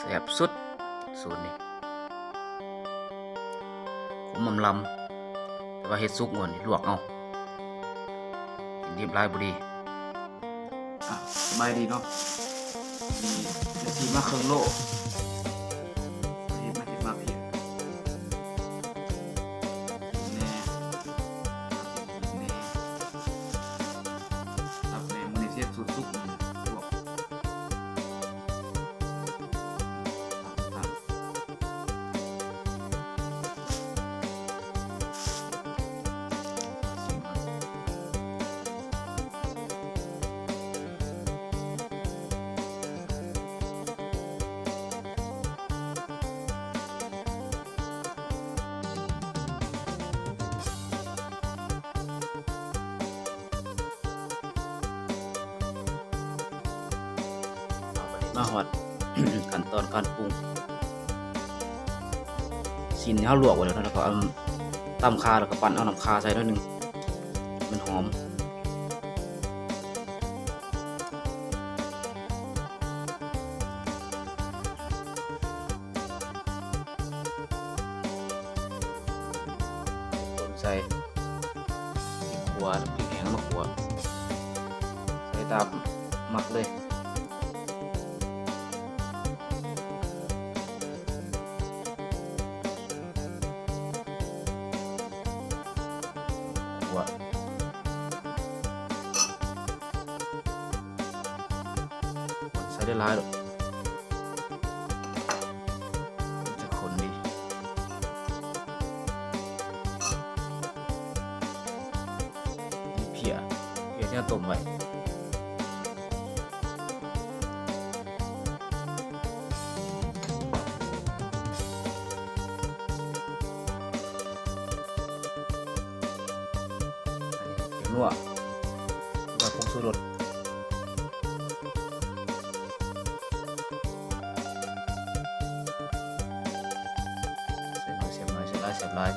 แซ่บสุดสูตรนี้ขมลำแต่ว่าเฮ็ดซุกงวนลวกเอากินดิบหลายบ่ดีสบายดีเนาะมีจะซีมาเครื่องโลเฮ็ดมาเพียแน่ครับแม่มื้อนี้เฮ็ดสุกลวกมาฮอด ขั้นตอนการปรุงชิ้นที่เราลวกไว้แล้วแล้วก็เอาตำข่าแล้วก็ปั่นเอาน้ำข่าใส่หน่อยหนึงมันหอมใส่ขัวพริกแห้งมาขัวใส่ตามหมักเลยใส่ได้หลายหรอกมันจะข้นดีนี่เพียที่เราต้มไว้นัวแล้วก็ผงชูรสเสียบหน่อยเสียบหลาย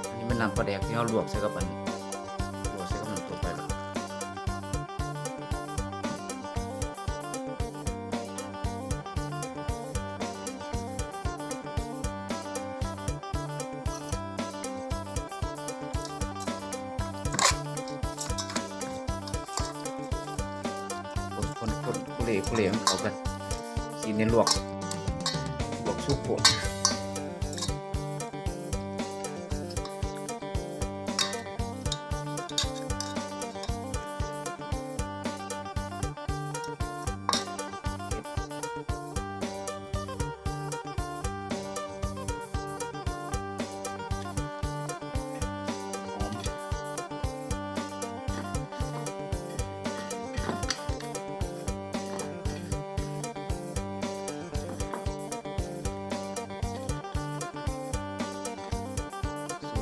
อันนี้มันน้ำปลาแดกที่เราลวกใส่กับน้ำตกไปแล้วคนกุเล่มันเข้ากันกินในลวกสุกโผล่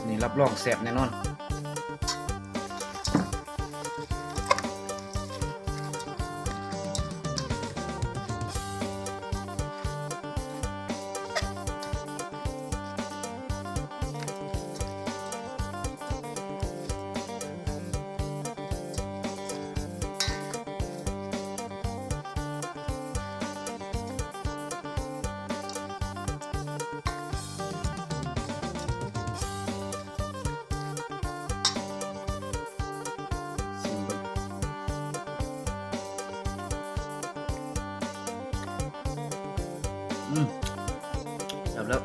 นี่รับรองแซ่บแน่นอนจบแล้ว